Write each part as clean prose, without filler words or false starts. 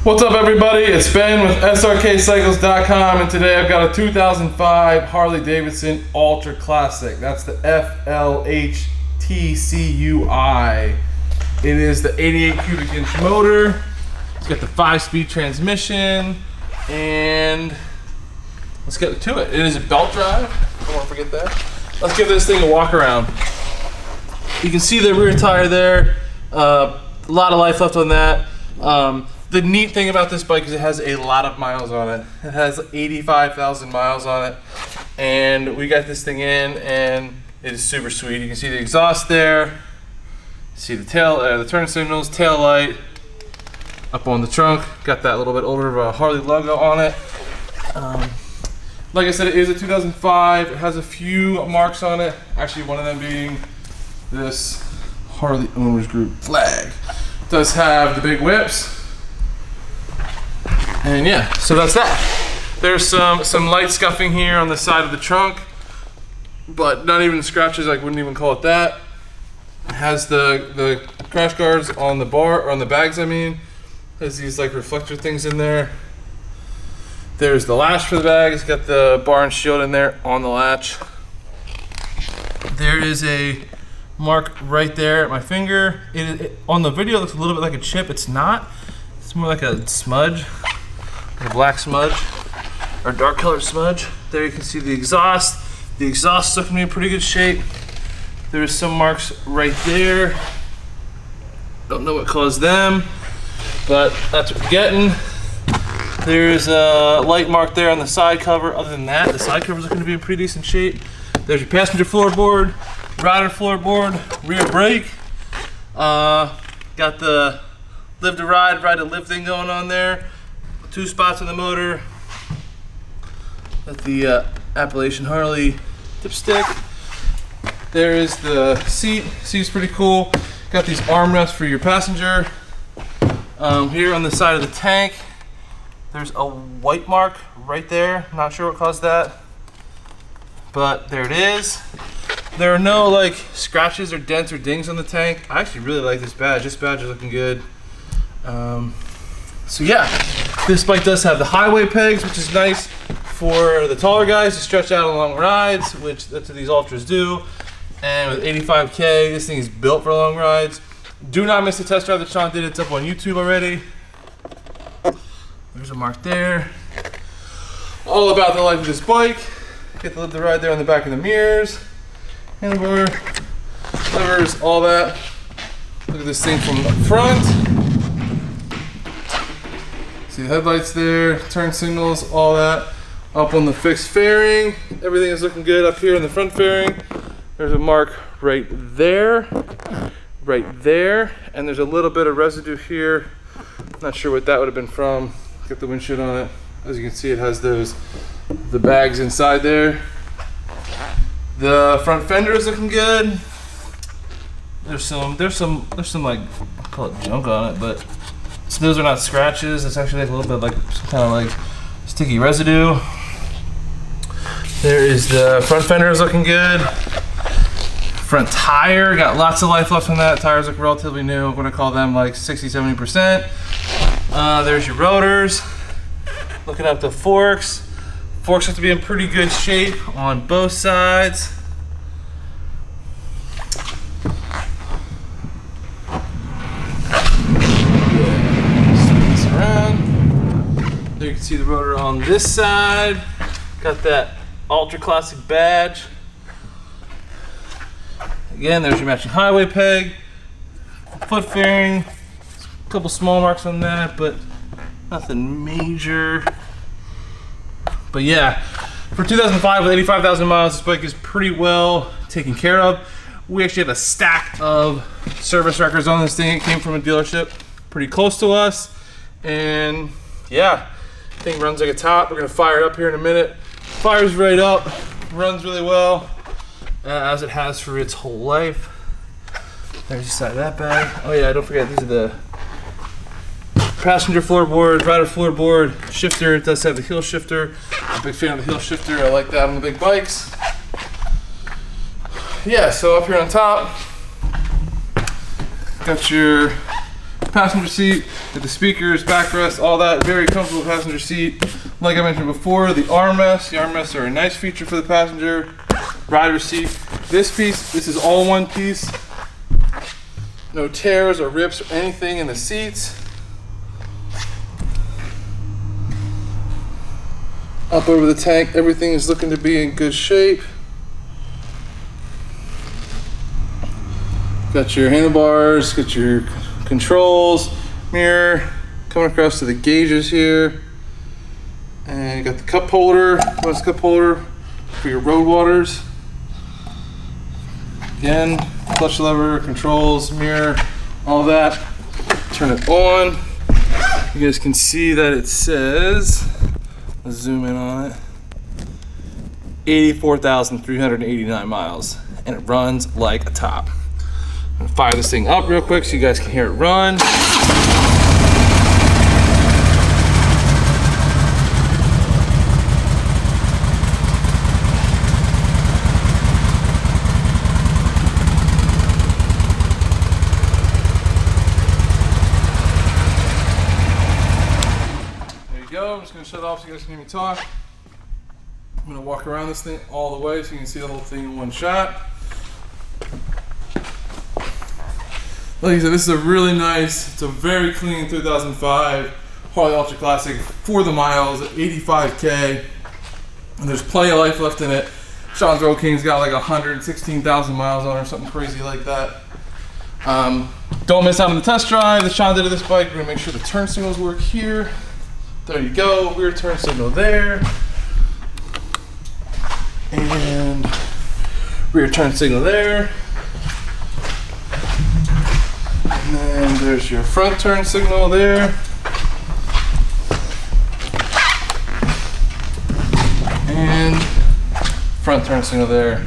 What's up, everybody? It's Ben with Srkcycles.com, and today I've got a 2005 Harley Davidson Ultra Classic. That's the FLHTCUI. It is the 88 cubic inch motor. It's got the 5-speed transmission, and let's get to it. It is a belt drive. Don't want to forget that. Let's give this thing a walk around. You can see the rear tire there. A lot of life left on that. The neat thing about this bike is it has a lot of miles on it. It has 85,000 miles on it, and we got this thing in, and it is super sweet. You can see the exhaust there. See the tail, the turn signals, tail light. Up on the trunk, got that little bit older of a Harley logo on it. Like I said, it is a 2005. It has a few marks on it. Actually, one of them being this Harley Owners Group flag. It does have the big whips. And yeah, so that's that. There's some light scuffing here on the side of the trunk, but not even scratches. I wouldn't even call it that. It has the crash guards on the bar, or on the bags, I mean. There's these like reflector things in there. There's the latch for the bag. It's got the bar and shield in there on the latch. There is a mark right there at my finger. On the video, it looks a little bit like a chip. It's not. It's more like a smudge. A black smudge or dark colored smudge. There you can see the exhaust. The exhaust is looking to be in pretty good shape. There's some marks right there. Don't know what caused them, but that's what we're getting. There's a light mark there on the side cover. Other than that, the side cover is looking to be in pretty decent shape. There's your passenger floorboard, rider floorboard, rear brake. Got the live to ride, ride to live thing going on there. 2 spots on the motor. Got the Appalachian Harley dipstick. There is the seat. Seat's pretty cool. Got these armrests for your passenger. Here on the side of the tank, there's a white mark right there. Not sure what caused that, but there it is. There are no like scratches or dents or dings on the tank. I actually really like this badge. This badge is looking good. So yeah, this bike does have the highway pegs, which is nice for the taller guys to stretch out on long rides, which that's what these Ultras do. And with 85K, this thing is built for long rides. Do not miss the test drive that Sean did. It's up on YouTube already. There's a mark there. All about the life of this bike. Get to live the ride there on the back of the mirrors. Handlebar, levers, all that. Look at this thing from the front. See the headlights there, turn signals, all that. Up on the fixed fairing, everything is looking good up here in the front fairing. There's a mark right there, and there's a little bit of residue here. Not sure what that would have been from. Get the windshield on it. As you can see, it has the bags inside there. The front fender is looking good. There's some like, I call it junk on it, but so those are not scratches. It's actually like a little bit like some kind of like sticky residue. There is the front fender is looking good. Front tire, got lots of life left on that. Tires look relatively new. I'm gonna call them like 60-70%. There's your rotors. Looking at the forks. Forks have to be in pretty good shape on both sides. There you can see the rotor on this side. Got that Ultra Classic badge. Again, there's your matching highway peg. Foot fairing. A couple small marks on that, but nothing major. But yeah, for 2005 with 85,000 miles, this bike is pretty well taken care of. We actually have a stack of service records on this thing. It came from a dealership pretty close to us. And yeah, thing runs like a top. We're gonna fire it up here in a minute. Fires right up, runs really well, as it has for its whole life. There's the side of that bag. Oh yeah, don't forget, these are the passenger floorboard, rider floorboard, shifter. It does have the heel shifter. I'm a big fan of the heel shifter. I like that on the big bikes. Yeah, so up here on top, got your Passenger seat with the speakers, backrest, all that. Very comfortable passenger seat. Like I mentioned before, the armrests. The armrests are a nice feature for the passenger. Rider seat. This piece, this is all one piece. No tears or rips or anything in the seats. Up over the tank, everything is looking to be in good shape. Got your handlebars, got your controls, mirror, coming across to the gauges here. And you got the cup holder, plus cup holder for your road waters. Again, clutch lever, controls, mirror, all that. Turn it on. You guys can see that it says, let's zoom in on it, 84,389 miles, and it runs like a top. I'm gonna fire this thing up real quick so you guys can hear it run. There you go. I'm just gonna shut it off so you guys can hear me talk. I'm gonna walk around this thing all the way so you can see the whole thing in one shot. Like I said, this is a really nice, it's a very clean 2005 Harley Ultra Classic for the miles at 85K. And there's plenty of life left in it. Sean's Road King's got like 116,000 miles on it or something crazy like that. Don't miss out on the test drive that Sean did of this bike. We're gonna make sure the turn signals work here. There you go, rear turn signal there. And rear turn signal there. And then there's your front turn signal there. And front turn signal there.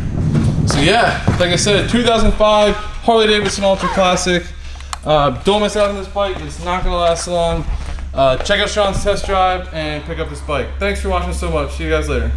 So yeah, like I said, 2005 Harley Davidson Ultra Classic. Don't miss out on this bike, it's not gonna last long. Check out Sean's test drive and pick up this bike. Thanks for watching so much, see you guys later.